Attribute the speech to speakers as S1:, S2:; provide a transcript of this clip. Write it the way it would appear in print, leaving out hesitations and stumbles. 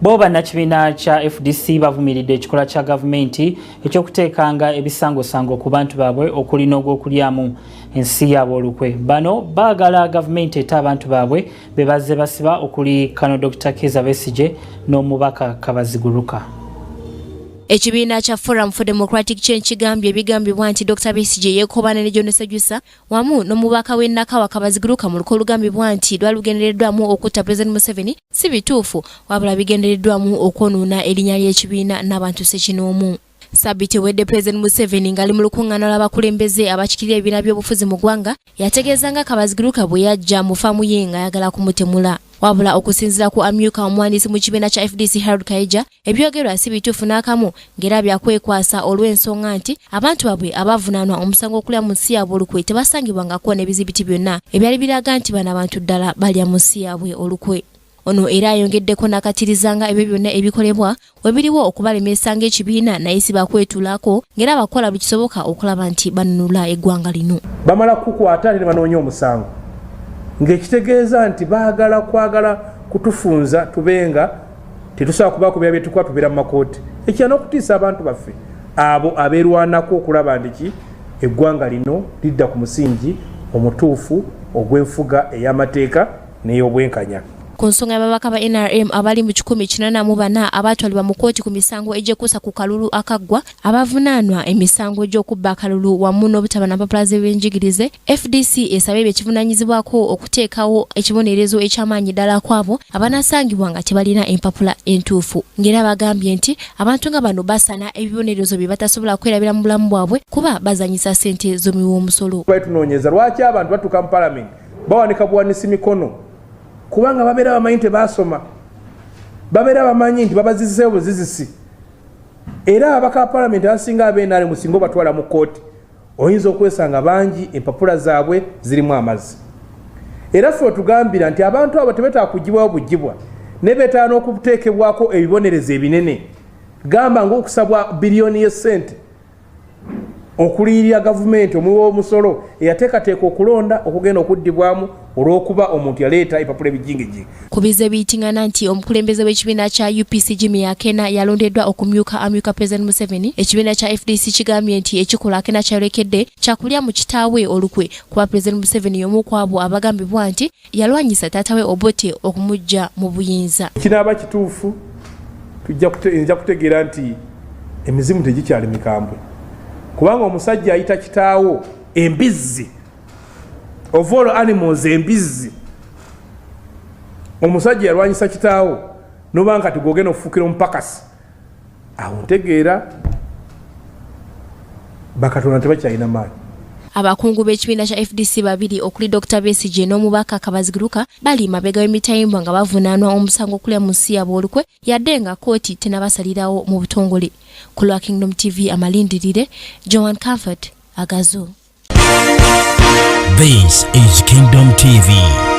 S1: Boba na kibiina kya FDC bavumiridde ekikola kya gavumenti ekyokuteekanga ebisangosango ku bantu baabwe okulina ogw'okulyamu ensi yaabwe olukwe. Bano baagala gavumenti ete abantu baabwe be bazze basiba okuli Kano Dr. Kizza Besigye n'omubaka Kabaziguruka.
S2: Ekibiina kya Forum for Democratic Change kigambye ebigambibwa nti Dr. Besigye yeekobana ne John Ssejusa wamu n'omubaka w'e Nakawa Kabaziguruka mu lukolo lugambibwa nti lwalugendereddwamu okutta President Museveni si bituufu wabula bigendereddwamu okwonoona erinnya ly'ekibiina n'abantu ssekinoomu. Sabiti wedde President Museveni ngali mu lukuŋŋaana lw'abakulembeze abakikirira ebibiina by'obufuzi mu ggwanga yategeezanga Kabaziguruka bwe yajja mu faamu ye ng'ayagala kumutemula. Wabula okusinziira ku amyuka omuwandiisi mu kibiina kya FDC Harold Kaija ebyogerwa si bituufu n'akamu ng'era byakwekwasa olw'ensonga nti abantu baabwe abavunaanwa omusango okulya mu nsi yaabwe olukwe tebasangibwangako n'ebizibiti byonna ebyali biraga nti bano abantu ddala balya mu nsi yaabwe olukwe. Ono era ayongeddeko n'akatirizanga ebyo byonna ebikolebwa we biriwo okubalemesa ng'ekibiina naye si bakwetuulako ng'era bakola buli kisoboka okulaba nti banunula eggwanga lino.
S3: Bamala kukwata ne banoonya omusango ng'ekitegeeza nti baagala kwagala kutufunza tubenga tetusobola kubakubira bye tukuba tubeera mu makooti. Ekira n'okutiisa abantu baffe abo abeerwanako okulaba nti eggwanga lino lidda ku musingi omutuufu ogw'enfuga ey'amateeka n'ey'obwenkanya.
S2: Ku nsonga y'ababaka ba NRM abali mu 184 abatwalibwa mu kooti ku misango egyekuusa ku kalulu akaggwa abavunaanwa emisango egy'okubba akalulu wamu n'obutaba na mpapula z'ebyenjigirize, FDC esaba ekivunaanyizibwako okuteekawo ekibonerezo eky'amaanyi ddala kwabo abanasangibwa nga tebalina empapula entuufu. Ng'era bagambye nti abantu nga bano basana ebibonerezo bye batasobola kwerabira mu bulamu bwabwe kuba bazanyisa ssente z'omuwoomusolo.
S3: Tunoonyeza lwaki abantu batuuka mu palamenti bawanika buwanisi mikono kubanga babeera bamanyi nti basoma, babeera bamanyi nti babazizise obuzizisi. Era abaka palamenti abasinga ab'enaale musinga batwala mu kooti oyinza okwesanga bangi empapula zaabwe zirimu amazzi. Era ffe otugambira nti abantu abo tebetaaga kugibwawo bugibwa ne beetaaga n'okuteekebwako ebibonerezo ebinene gamba ng'okusabwa biliyoni y'essente okuliyirira gavumenti omuwi w'omusolo eyateekateeka okulonda okugenda okuddibwamu olw'okuba omuntu yaleeta empapula ebijingijingi.
S2: Ku bize biyitingana nti omukulembeze w'ekibiina kya UPC Jimmy Akena yalondeddwa amyuka President Museveni, ekibiina kya FDC kigambye nti ekikola Akena kyayolekedde kyakulya mu kitaawe olukwe kuba President Museveni y'omu ku abo abagambibwa nti yalwanyisa taata we Obote okumujja mu buyinza.
S3: Kinaaba kituufu tujja kutegeera nti emizimu tegikyali mikambwe kubanga omusajja ayita kitaawo embizzi of all animals embizzi. Omusajja yalwanyisa kitaawo noba nga tigogenda okufuukira omupakasi awo ntegeera bakatonda tebakyalina maanyi.
S2: Abakungu b'ekibiina kya FDC babiri okuli Dr. Besigye n'omubaka Kabaziguruka bali mabega w'emitayimbwa nga bavunaanwa omusango okulya mu nsi yaabwe olukwe yadde nga kooti tenabasalirawo mu butongole. Ku lwa Kingdom TV amalindirire Joan Comfort Agazo.
S4: This is Kingdom TV.